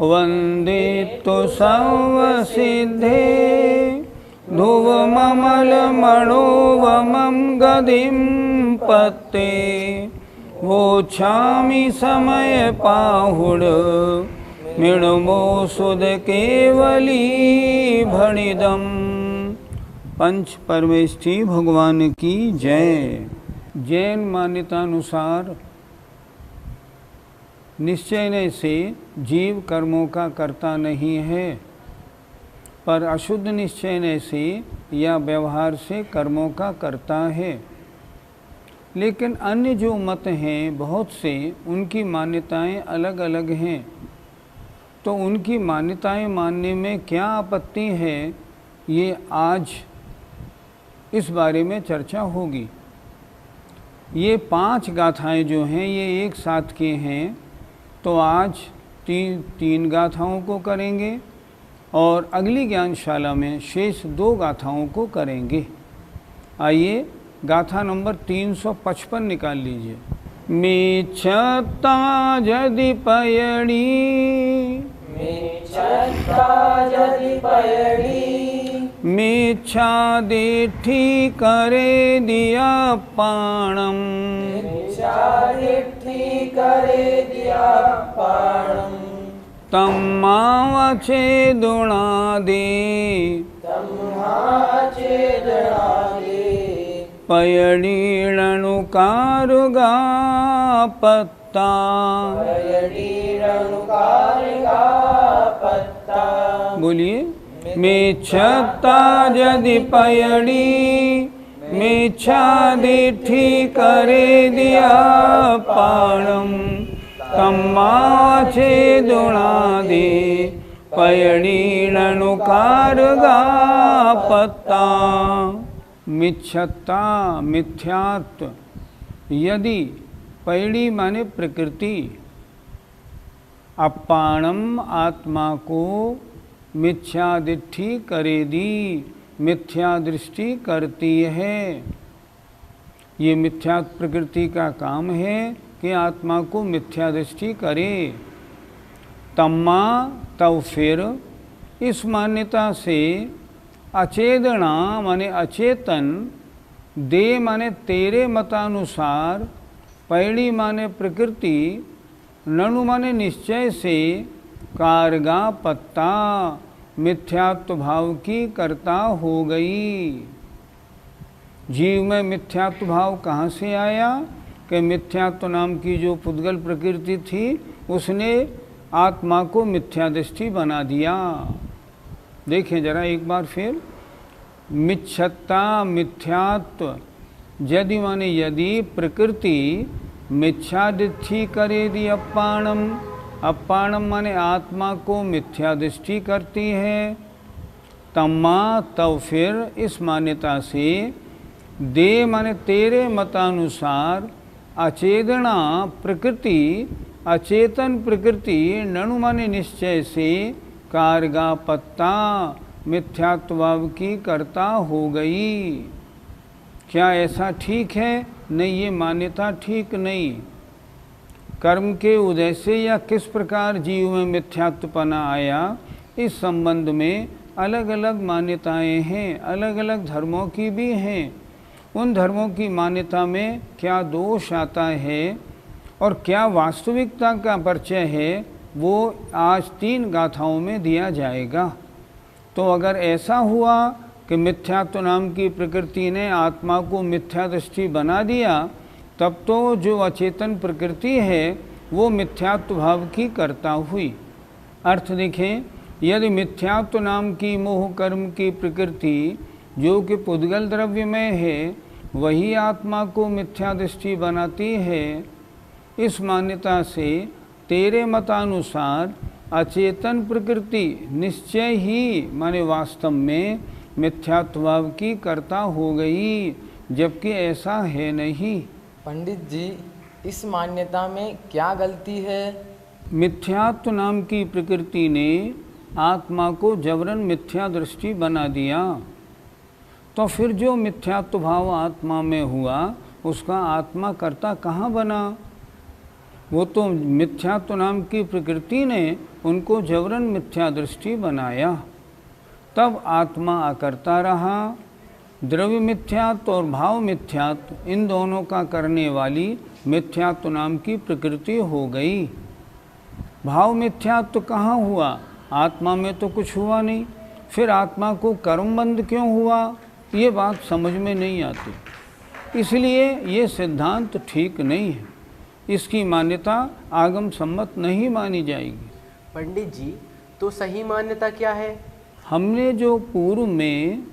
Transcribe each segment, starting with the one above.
वन्दितु सर्वसिद्धे ध्रुवममलमणोवमं गदिं पत्ते वोच्छामि समयपाहुड मृण्मो सुध केवली भणिदम। पंच परमेष्ठी भगवान की जय। जैन मान्यतानुसार निश्चय से जीव कर्मों का कर्ता नहीं है, पर अशुद्ध निश्चय से या व्यवहार से कर्मों का कर्ता है। लेकिन अन्य जो मत हैं बहुत से, उनकी मान्यताएं अलग अलग हैं। तो उनकी मान्यताएं मानने में क्या आपत्ति है, ये आज इस बारे में चर्चा होगी। ये 5 गाथाएं जो हैं ये एक साथ के हैं, तो आज तीन गाथाओं को करेंगे और अगली ज्ञानशाला में शेष 2 गाथाओं को करेंगे। आइए गाथा नंबर 355 निकाल लीजिए। मेच्छता यदि पयणी, मेच्छा देठी करे दिया पाणम, तम्मावचेदुणादे पयणीणनुकारुगा पत्ता। बोलिए। मेच्छता यदि पयणी, मेच्छा दिठी करे दिया पाणम, तम्माचेदुणादे पयणीणनुकारुगा पत्ता। मिच्छत्ता मिथ्यात्व, यदि पैड़ी माने प्रकृति, अपाणम आत्मा को मिथ्यादिठी करे दी, मिथ्या दृष्टि करती है। ये मिथ्या प्रकृति का काम है कि आत्मा को मिथ्या दृष्टि करे। तम्मा तब फिर इस मान्यता से अचेदना माने अचेतन, दे माने तेरे मतानुसार, पैड़ी माने प्रकृति, ननु माने निश्चय से, कारगा पत्ता मिथ्यात्व भाव की कर्ता हो गई। जीव में मिथ्यात्व भाव कहाँ से आया कि मिथ्यात्व नाम की जो पुद्गल प्रकृति थी उसने आत्मा को मिथ्या दृष्टि बना दिया। देखें जरा एक बार फिर। मिच्छत्ता मिथ्यात्व, यदि माने यदि प्रकृति मिथ्यादृष्टि करे दी अपाणम, अपाणम माने आत्मा को मिथ्या दृष्टि करती है। तम्मा तब फिर इस मान्यता से, दे माने तेरे मतानुसार, अचेदना प्रकृति, अचेतन प्रकृति, ननु माने निश्चय से, कारगा पत्ता मिथ्यात्वभाव की कर्ता हो गई। क्या ऐसा ठीक है? नहीं, ये मान्यता ठीक नहीं। कर्म के उदय से या किस प्रकार जीव में मिथ्यात्वपना आया, इस संबंध में अलग अलग मान्यताएं हैं, अलग अलग धर्मों की भी हैं। उन धर्मों की मान्यता में क्या दोष आता है और क्या वास्तविकता का परिचय है, वो आज 3 गाथाओं में दिया जाएगा। तो अगर ऐसा हुआ कि मिथ्यात्व नाम की प्रकृति ने आत्मा को मिथ्या दृष्टि बना दिया, तब तो जो अचेतन प्रकृति है वो मिथ्यात्व भाव की कर्ता हुई। अर्थ देखें, यदि मिथ्यात्व नाम की मोह कर्म की प्रकृति जो कि पुद्गल द्रव्य में है, वही आत्मा को मिथ्या दृष्टि बनाती है। इस मान्यता से तेरे मतानुसार अचेतन प्रकृति निश्चय ही माने वास्तव में मिथ्यात्वभाव की कर्ता हो गई, जबकि ऐसा है नहीं। पंडित जी, इस मान्यता में क्या गलती है? मिथ्यात्व नाम की प्रकृति ने आत्मा को जबरन मिथ्या दृष्टि बना दिया, तो फिर जो मिथ्यात्व भाव आत्मा में हुआ उसका आत्मा कर्ता कहाँ बना? वो तो मिथ्यात्व नाम की प्रकृति ने उनको जबरन मिथ्या दृष्टि बनाया। तब आत्मा अकर्ता रहा। द्रव्य मिथ्यात्व और भाव मिथ्यात्व इन दोनों का करने वाली मिथ्यात्व नाम की प्रकृति हो गई। भाव मिथ्यात्व कहाँ हुआ? आत्मा में तो कुछ हुआ नहीं, फिर आत्मा को कर्मबंध क्यों हुआ? ये बात समझ में नहीं आती। इसलिए ये सिद्धांत ठीक नहीं है, इसकी मान्यता आगम सम्मत नहीं मानी जाएगी। पंडित जी, तो सही मान्यता क्या है? हमने जो पूर्व में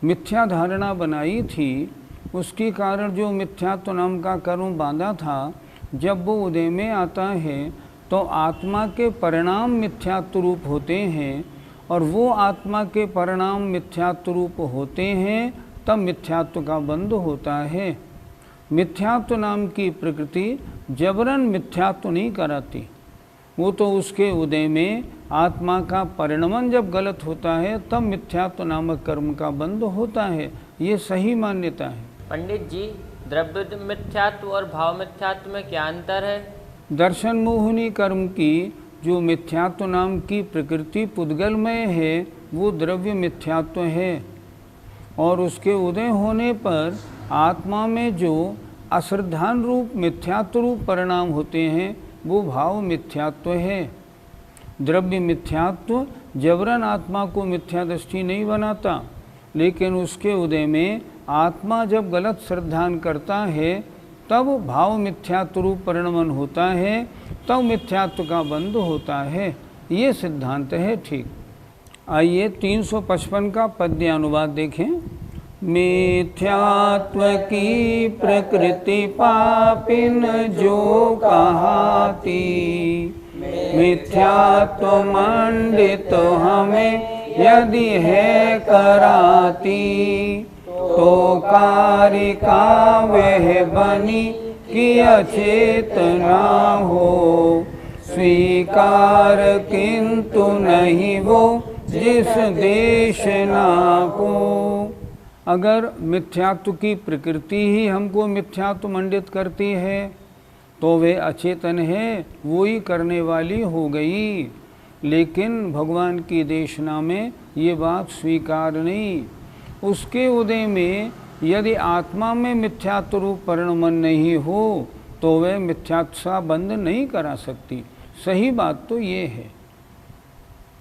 मिथ्या धारणा बनाई थी, उसके कारण जो मिथ्यात्व नाम का कर्म बांधा था, जब वो उदय में आता है तो आत्मा के परिणाम मिथ्यात्व रूप होते हैं, और वो आत्मा के परिणाम मिथ्यात्व रूप होते हैं, तब मिथ्यात्व का बंध होता है। मिथ्यात्व नाम की प्रकृति जबरन मिथ्यात्व नहीं कराती, वो तो उसके उदय में आत्मा का परिणमन जब गलत होता है तब मिथ्यात्व नामक कर्म का बंध होता है। ये सही मान्यता है। पंडित जी, द्रव्य मिथ्यात्व और भाव मिथ्यात्व में क्या अंतर है? दर्शन मोहिनी कर्म की जो मिथ्यात्व नाम की प्रकृति पुद्गलमय है, वो द्रव्य मिथ्यात्व है, और उसके उदय होने पर आत्मा में जो अश्रद्धान रूप मिथ्यात्व रूप परिणाम होते हैं, वो भाव मिथ्यात्व है। द्रव्य मिथ्यात्व जबरन आत्मा को मिथ्या दृष्टि नहीं बनाता, लेकिन उसके उदय में आत्मा जब गलत श्रद्धान करता है तब भाव मिथ्यात्व रूप परिणमन होता है, तब मिथ्यात्व का बंध होता है। ये सिद्धांत है ठीक। आइए 355 का पद्य अनुवाद देखें। मिथ्यात्व की प्रकृति पापिन जो कहाती, मिथ्यात्व मंडित हमें यदि है कराती, तो कारिका वह बनी कि अचेतना हो, स्वीकार किंतु नहीं वो जिस देश ना को। अगर मिथ्यात्व की प्रकृति ही हमको मिथ्यात्व मंडित करती है तो वे अचेतन है, वो ही करने वाली हो गई। लेकिन भगवान की देशना में ये बात स्वीकार नहीं। उसके उदय में यदि आत्मा में मिथ्यात्व रूप परिणमन नहीं हो तो वह मिथ्यात्व का बंध नहीं करा सकती। सही बात तो ये है।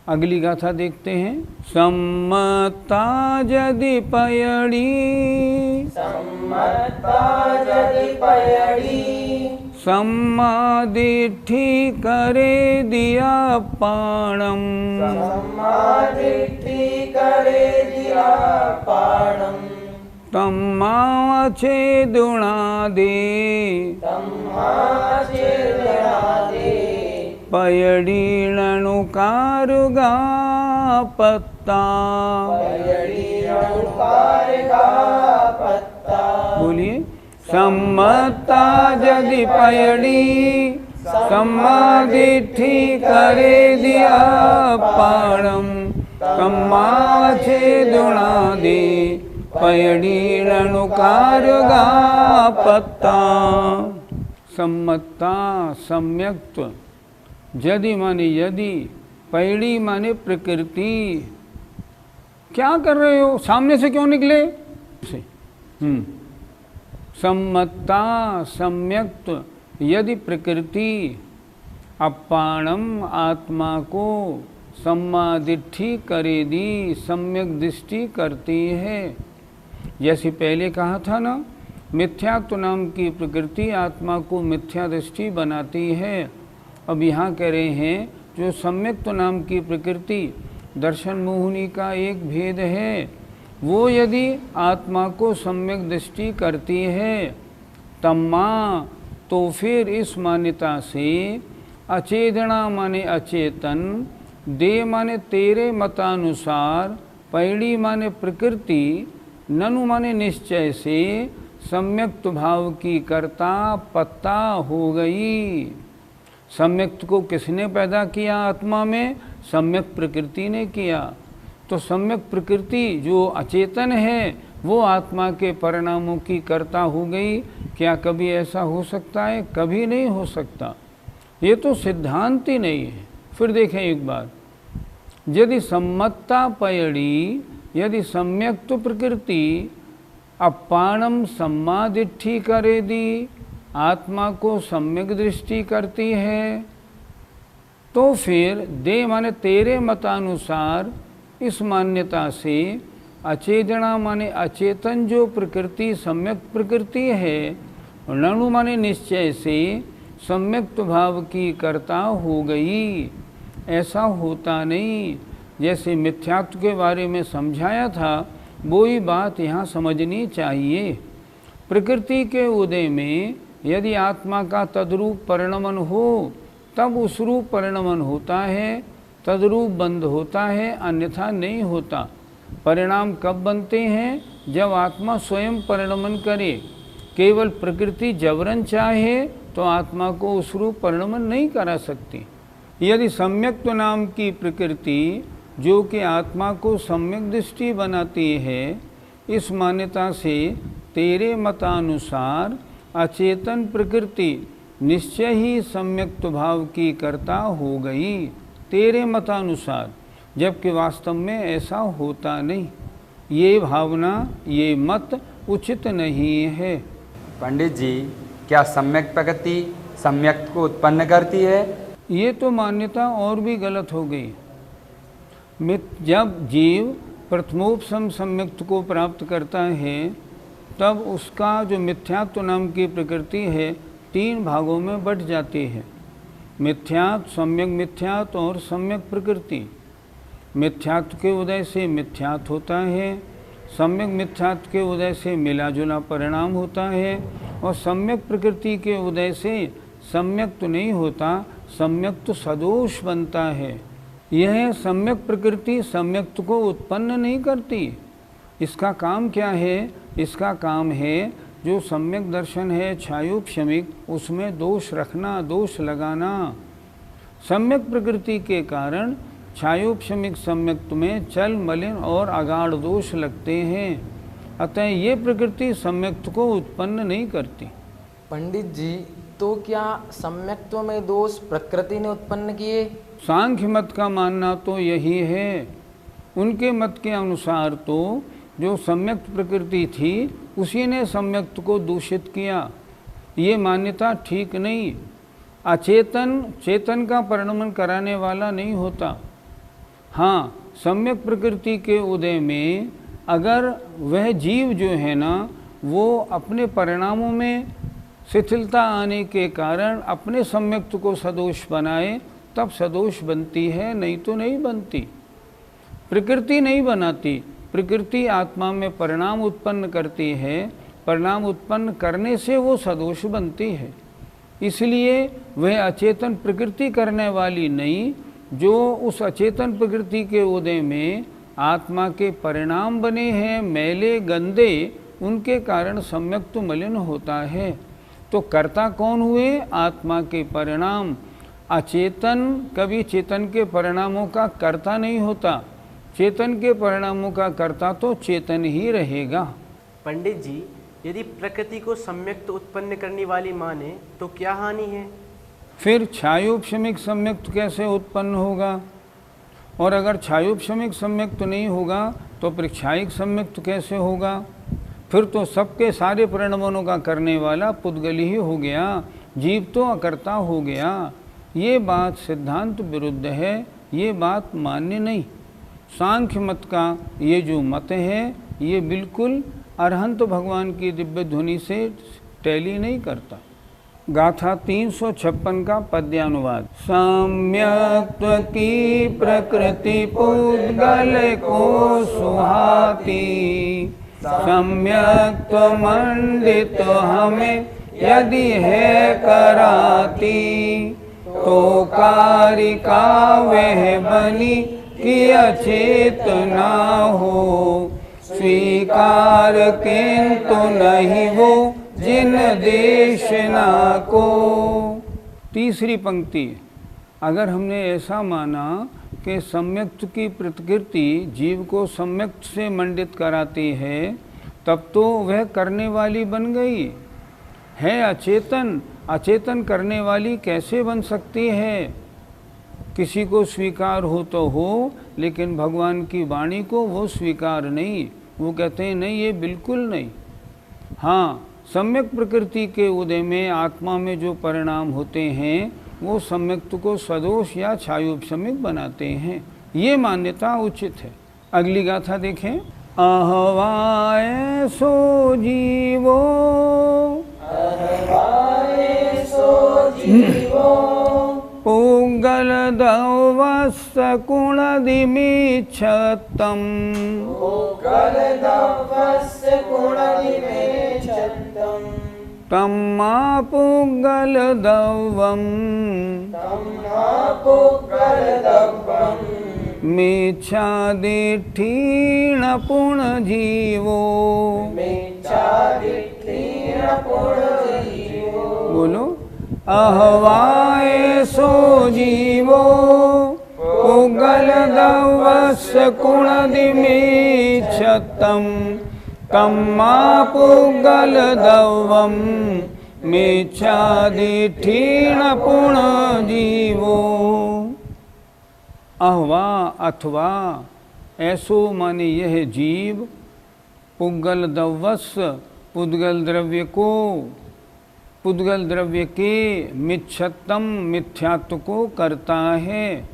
अगली गाथा देखते हैं। सम्मता यदि पयड़ी, सम्मादिठी करे दिया पाणम, तम्मा छेदुणा दे, पयड़ीणुकारुगा पत्ता। बोलिए। सम्मता यदि पयड़ी, सम्मादिठी करे दिया पाणम, तम्मा छेदुणा दे, पयड़ीणुकारुगा पत्ता। सम्मता सम्यक्त्व, यदि माने यदि, पैड़ी माने प्रकृति। क्या कर रहे हो? सामने से क्यों निकले? सम्मता सम्यक्त्व यदि प्रकृति अपाणम आत्मा को सम्मादिठी करे दी, सम्यक दृष्टि करती है। जैसे पहले कहा था ना, मिथ्यात्व नाम की प्रकृति आत्मा को मिथ्या दृष्टि बनाती है। अब यहाँ कह रहे हैं जो सम्यक्त्व नाम की प्रकृति दर्शन मोहिनी का एक भेद है, वो यदि आत्मा को सम्यक दृष्टि करती है तम्मा, तो फिर इस मान्यता से अचेतना माने अचेतन, दे माने तेरे मतानुसार, पैड़ी माने प्रकृति, ननु माने निश्चय से सम्यक्त भाव की कर्ता पत्ता हो गई। सम्यक्त को किसने पैदा किया? आत्मा में सम्यक प्रकृति ने किया। तो सम्यक प्रकृति जो अचेतन है वो आत्मा के परिणामों की कर्ता हो गई। क्या कभी ऐसा हो सकता है? कभी नहीं हो सकता। ये तो सिद्धांत ही नहीं है। फिर देखें एक बार, यदि सम्मत्ता पयड़ी, यदि सम्यक तो प्रकृति अपाणम सम्मादिठी करेदी, आत्मा को सम्यक दृष्टि करती है, तो फिर दे माने तेरे मतानुसार इस मान्यता से अचेतना माने अचेतन जो प्रकृति सम्यक प्रकृति है, नणु माने निश्चय से सम्यक भाव की कर्ता हो गई। ऐसा होता नहीं। जैसे मिथ्यात्व के बारे में समझाया था, वो ही बात यहाँ समझनी चाहिए। प्रकृति के उदय में यदि आत्मा का तद्रूप परिणमन हो, तब उस रूप परिणमन होता है, तद्रूप बंद होता है, अन्यथा नहीं होता। परिणाम कब बनते हैं? जब आत्मा स्वयं परिणमन करे। केवल प्रकृति जबरन चाहे तो आत्मा को उस रूप परिणमन नहीं करा सकती। यदि सम्यक्त्व नाम की प्रकृति जो कि आत्मा को सम्यक दृष्टि बनाती है, इस मान्यता से तेरे मतानुसार अचेतन प्रकृति निश्चय ही सम्यक्त्व भाव की कर्ता हो गई, तेरे मतानुसार, जबकि वास्तव में ऐसा होता नहीं। ये भावना, ये मत उचित नहीं है। पंडित जी, क्या सम्यक प्रकृति सम्यक को उत्पन्न करती है? ये तो मान्यता और भी गलत हो गई। जब जीव प्रथमोपसम सम्यक्त को प्राप्त करता है, तब उसका जो मिथ्यात्व नाम की प्रकृति है 3 भागों में बट जाती है। मिथ्यात्व, सम्यक मिथ्यात्व और सम्यक प्रकृति। मिथ्यात्व के उदय से मिथ्यात्व होता है, सम्यक मिथ्यात्व के उदय से मिला जुला परिणाम होता है, और सम्यक प्रकृति के उदय से सम्यक तो नहीं होता, सम्यक तो सदोष बनता है। यह सम्यक प्रकृति सम्यक को उत्पन्न नहीं करती। इसका काम क्या है? इसका काम है जो सम्यक दर्शन है छायोपशमिक, उसमें दोष रखना, दोष लगाना। सम्यक प्रकृति के कारण छायोपशमिक सम्यक्त्व में चल, मलिन और अगाढ़ दोष लगते हैं। अतः ये प्रकृति सम्यक्त्व को उत्पन्न नहीं करती। पंडित जी, तो क्या सम्यक्त्व में दोष प्रकृति ने उत्पन्न किए? सांख्य मत का मानना तो यही है। उनके मत के अनुसार तो जो सम्यक प्रकृति थी उसी ने सम्यक्त्व को दूषित किया। ये मान्यता ठीक नहीं। अचेतन चेतन का परिणमन कराने वाला नहीं होता। हाँ, सम्यक प्रकृति के उदय में अगर वह जीव जो है ना, वो अपने परिणामों में शिथिलता आने के कारण अपने सम्यक्त्व को सदोष बनाए, तब सदोष बनती है, नहीं तो नहीं बनती। प्रकृति नहीं बनाती। प्रकृति आत्मा में परिणाम उत्पन्न करती है, परिणाम उत्पन्न करने से वो सदोष बनती है। इसलिए वह अचेतन प्रकृति करने वाली नहीं, जो उस अचेतन प्रकृति के उदय में आत्मा के परिणाम बने हैं मैले गंदे, उनके कारण सम्यक्त्व मलिन होता है। तो कर्ता कौन हुए? आत्मा के परिणाम। अचेतन कभी चेतन के परिणामों का कर्ता नहीं होता। चेतन के परिणामों का कर्ता तो चेतन ही रहेगा। पंडित जी, यदि प्रकृति को सम्यक्त उत्पन्न करने वाली माने तो क्या हानि है? फिर छायोपशमिक सम्यक्त कैसे उत्पन्न होगा? और अगर छायोपशमिक सम्यक्त नहीं होगा तो प्रक्षायिक सम्यक्त कैसे होगा? फिर तो सबके सारे परिणामों का करने वाला पुद्गल ही हो गया, जीव तो अकर्ता हो गया। ये बात सिद्धांत विरुद्ध है, ये बात मान्य नहीं। सांख्य मत का ये जो मत है, ये बिल्कुल अरहंत भगवान की दिव्य ध्वनि से टैली नहीं करता। गाथा 356 का पद्यानुवाद। सम्यक्त्व की प्रकृति पुद्गल को सुहाती, सम्यक्त्व मंडित हमें यदि है कराती, तो कारिका वह बनी कि अचेत ना हो, स्वीकार किंतु नहीं वो जिन देश ना को। तीसरी पंक्ति, अगर हमने ऐसा माना कि सम्यक्त की प्रकृति जीव को सम्यक्त से मंडित कराती है, तब तो वह करने वाली बन गई है अचेतन, अचेतन करने वाली कैसे बन सकती है? किसी को स्वीकार हो तो हो, लेकिन भगवान की वाणी को वो स्वीकार नहीं। वो कहते हैं नहीं, ये बिल्कुल नहीं। हाँ, सम्यक प्रकृति के उदय में आत्मा में जो परिणाम होते हैं वो सम्यक्त को सदोष या छायोपशमिक बनाते हैं। ये मान्यता उचित है। अगली गाथा देखें। अहवाय सो जीवो, पुंगल दवस कुणदिमीक्षतम्, तम्मा पुंगल दवम् मिच्छादिठीण पुणजीवो। बोलो। अहवाय सो जीवो, पुगल दवस कुणदिमीक्षतम्, तम्मा पुगल दवम् मिच्छादिठीण पुणजीवो। अहवा अथवा ऐसो माने यह जीव, पुद्गल दवस पुद्गल द्रव्य को, पुद्गल द्रव्य के मिच्छत्तम मिथ्यात्व को करता है।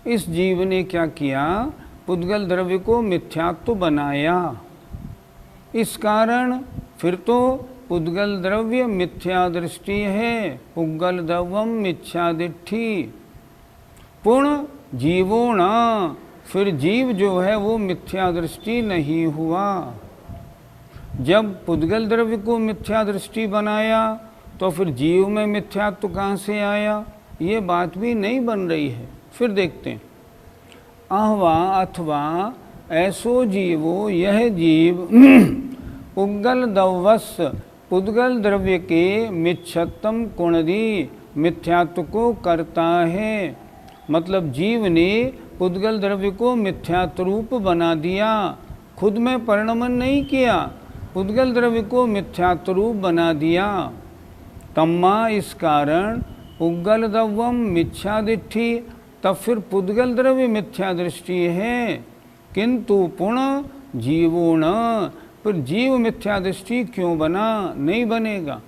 इस जीव ने क्या किया? पुद्गल द्रव्य को मिथ्यात्व बनाया। इस कारण फिर तो पुद्गल द्रव्य मिथ्या दृष्टि है, पुद्गल दवम मिथ्यादिठी। पुण्य जीवोण, फिर जीव जो है वो मिथ्या दृष्टि नहीं हुआ। जब पुद्गल द्रव्य को मिथ्या दृष्टि बनाया तो फिर जीव में मिथ्यात्व कहाँ से आया? ये बात भी नहीं बन रही है। फिर देखते हैं। अहवा अथवा ऐसो जीवो, यह जीव पुद्गल दवस पुद्गल द्रव्य के मिच्छत्तम कुणदी मिथ्यात्व को करता है। मतलब जीव ने पुद्गल द्रव्य को मिथ्यात्व रूप बना दिया, खुद में परिणमन नहीं किया, पुद्गल द्रव्य को मिथ्यात्व रूप बना दिया। तम्मा, इस कारण पुद्गल दवम मिथ्यादिठी, तब फिर पुद्गल द्रव्य मिथ्या दृष्टि है, किंतु पुण्य जीवो न, फिर जीव मिथ्या दृष्टि क्यों बना? नहीं बनेगा।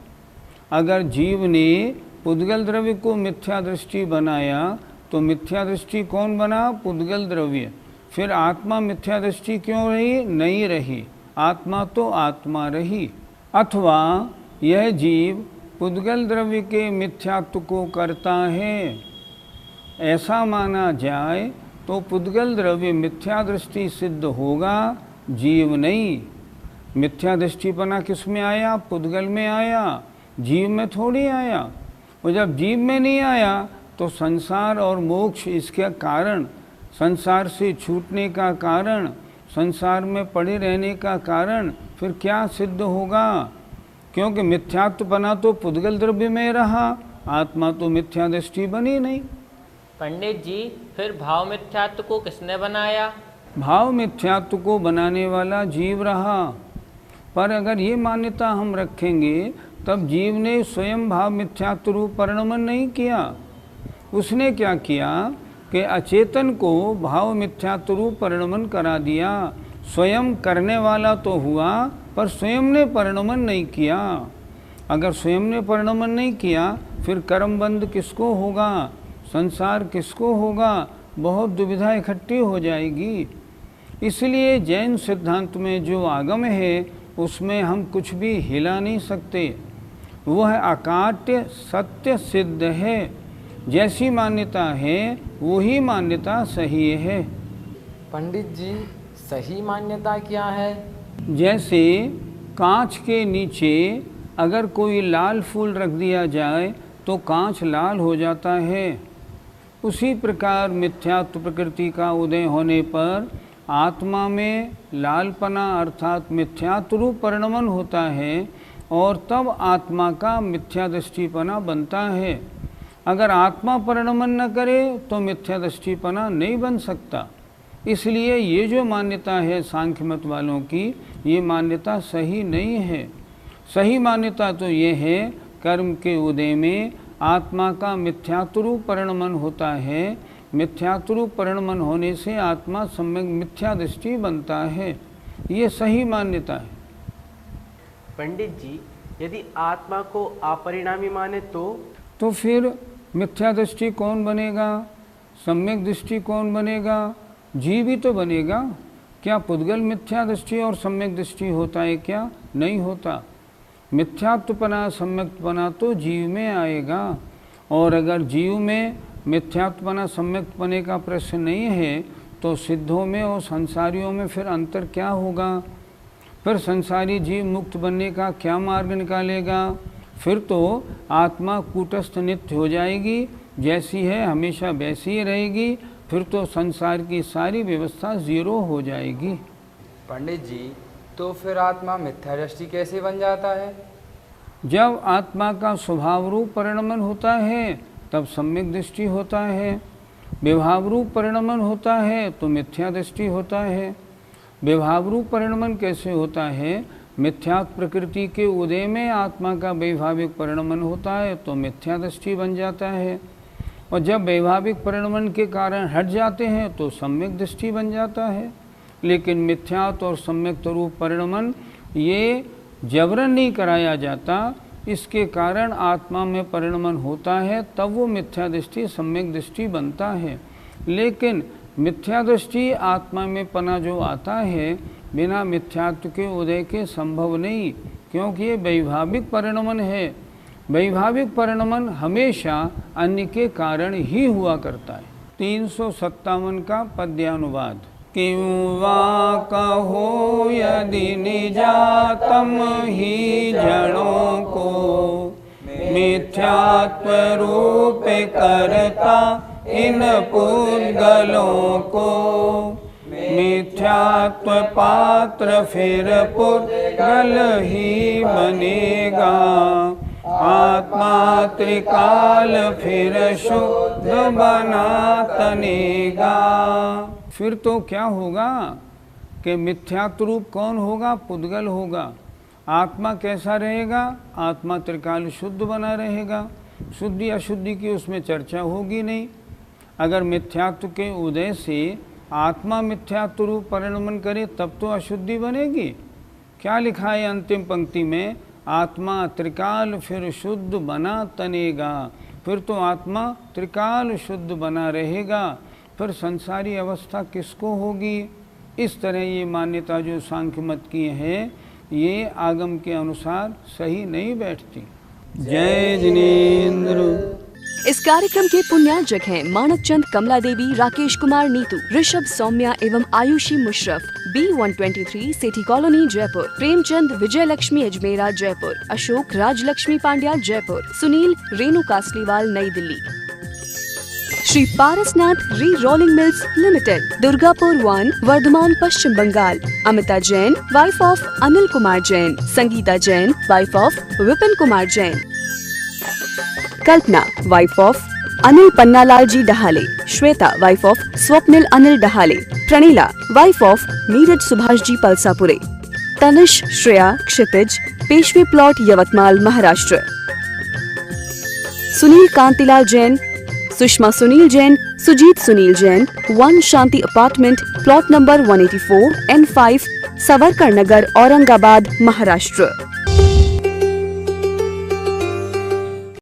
अगर जीव ने पुद्गल द्रव्य को मिथ्या दृष्टि बनाया तो मिथ्या दृष्टि कौन बना? पुद्गल द्रव्य। फिर आत्मा मिथ्या दृष्टि क्यों रही? नहीं रही। आत्मा तो आत्मा रही। अथवा यह जीव पुद्गल द्रव्य के मिथ्यात्व को करता है, ऐसा माना जाए तो पुद्गल द्रव्य मिथ्या दृष्टि सिद्ध होगा, जीव नहीं। मिथ्या दृष्टिपना किस में आया? पुद्गल में आया, जीव में थोड़ी आया। और जब जीव में नहीं आया तो संसार और मोक्ष इसके कारण, संसार से छूटने का कारण, संसार में पड़े रहने का कारण फिर क्या सिद्ध होगा? क्योंकि मिथ्यात्वपना तो पुद्गल द्रव्य में रहा, आत्मा तो मिथ्या दृष्टि बनी नहीं। पंडित जी, फिर भाव मिथ्यात्व को किसने बनाया? भाव मिथ्यात्व को बनाने वाला जीव रहा। पर अगर ये मान्यता हम रखेंगे तब जीव ने स्वयं भाव मिथ्यात्व रूप परिणमन नहीं किया। उसने क्या किया कि अचेतन को भाव मिथ्यात्व रूप परिणमन करा दिया। स्वयं करने वाला तो हुआ पर स्वयं ने परिणमन नहीं किया। अगर स्वयं ने परिणमन नहीं किया फिर कर्मबंध किसको होगा? संसार किसको होगा? बहुत दुविधा इकट्ठी हो जाएगी। इसलिए जैन सिद्धांत में जो आगम है उसमें हम कुछ भी हिला नहीं सकते। वह अकाट्य सत्य सिद्ध है। जैसी मान्यता है वही मान्यता सही है। पंडित जी, सही मान्यता क्या है? जैसे कांच के नीचे अगर कोई लाल फूल रख दिया जाए तो कांच लाल हो जाता है। उसी प्रकार मिथ्यात्व प्रकृति का उदय होने पर आत्मा में लालपना अर्थात मिथ्यात्व रूप परिणमन होता है और तब आत्मा का मिथ्या दृष्टिपना बनता है। अगर आत्मा परिणमन न करे तो मिथ्या दृष्टिपना नहीं बन सकता। इसलिए ये जो मान्यता है सांख्य मत वालों की, ये मान्यता सही नहीं है। सही मान्यता तो ये है कर्म के उदय में आत्मा का मिथ्यात्वरूप परिणमन होता है। मिथ्यात्वरूप परिणमन होने से आत्मा सम्यक मिथ्या दृष्टि बनता है। ये सही मान्यता है। पंडित जी, यदि आत्मा को अपरिणामी माने तो फिर मिथ्या दृष्टि कौन बनेगा? सम्यक दृष्टि कौन बनेगा? जीव ही तो बनेगा। क्या पुद्गल मिथ्या दृष्टि और सम्यक दृष्टि होता है क्या? नहीं होता। मिथ्यात्वपना सम्यक्तपना तो जीव में आएगा, और अगर जीव में मिथ्यात्वपना सम्यक्तपने का प्रश्न नहीं है तो सिद्धों में और संसारियों में फिर अंतर क्या होगा? फिर संसारी जीव मुक्त बनने का क्या मार्ग निकालेगा? फिर तो आत्मा कूटस्थ नित्य हो जाएगी, जैसी है हमेशा वैसी ही रहेगी। फिर तो संसार की सारी व्यवस्था जीरो हो जाएगी। पंडित जी, तो फिर आत्मा मिथ्या दृष्टि कैसे बन जाता है? जब आत्मा का स्वभाव रूप परिणमन होता है तब सम्यक दृष्टि होता है। विभाव रूप परिणमन होता है तो मिथ्या दृष्टि होता है। विभाव रूप परिणमन कैसे होता है? मिथ्यात्व प्रकृति के उदय में आत्मा का वैभाविक परिणमन होता है तो मिथ्या दृष्टि बन जाता है, और जब वैभाविक परिणमन के कारण हट जाते हैं तो सम्यक दृष्टि बन जाता है। लेकिन मिथ्यात्व और सम्यक रूप परिणमन ये जबरन नहीं कराया जाता, इसके कारण आत्मा में परिणमन होता है, तब वो मिथ्या दृष्टि सम्यक दृष्टि बनता है। लेकिन मिथ्या दृष्टि आत्मा में पना जो आता है बिना मिथ्यात्व के उदय के संभव नहीं, क्योंकि ये वैभाविक परिणमन है। वैभाविक परिणमन हमेशा अन्य के कारण ही हुआ करता है। 357 का पद्यानुवाद। किं वा कहो यदि निजातम ही जड़ों को, मिथ्यात्व रूप करता इन पुद्गलों को। मिथ्यात्व पात्र फिर पुद्गल ही बनेगा, आत्मा त्रिकाल फिर शुद्ध बना तनेगा। फिर तो क्या होगा कि मिथ्यात्व रूप कौन होगा? पुद्गल होगा। आत्मा कैसा रहेगा? आत्मा त्रिकाल शुद्ध बना रहेगा। शुद्धि अशुद्धि की उसमें चर्चा होगी नहीं। अगर मिथ्यात्व के उदय से आत्मा मिथ्यात्व रूप परिणमन करे तब तो अशुद्धि बनेगी। क्या लिखा है अंतिम पंक्ति में? आत्मा त्रिकाल फिर शुद्ध बना तनेगा। फिर तो आत्मा त्रिकाल शुद्ध बना रहेगा, फिर संसारी अवस्था किसको होगी? इस तरह ये मान्यता जो सांख्य मत की है ये आगम के अनुसार सही नहीं बैठती। जय जिनेंद्र। इस कार्यक्रम के पुण्यार्जक हैं मानक चंद, कमला देवी, राकेश कुमार नीतू, ऋषभ सौम्या एवं Ayushi Musharaf, B123 city colony Jaipur, Premchand Vijay Lakshmi Ajmera Jaipur, Ashok Rajlakshmi Pandya Jaipur, Sunil Renu Kasliwal Nai Delhi. Shri Parasnath re rolling mills limited, Durgapur 1, Vardhaman Paschim Bangal. Amita Jain, wife of Anil Kumar Jain, Sangeeta Jain, wife of Vipin Kumar Jain. Kalpana, wife of Anil Pannalal ji Dahale, Shweta, wife of Swapnil Anil Dahale, Praneela, wife of Neeraj Subhash ji Palsapure, Tanish, Shreya, Kshitij, Peshwe plot Yavatmal Maharashtra. Sunil Kantilal Jain, Sushma Sunil Jain, Sujit Sunil Jain, 1 Shanti apartment, plot number 184 N5, Savarkar Nagar, Aurangabad Maharashtra.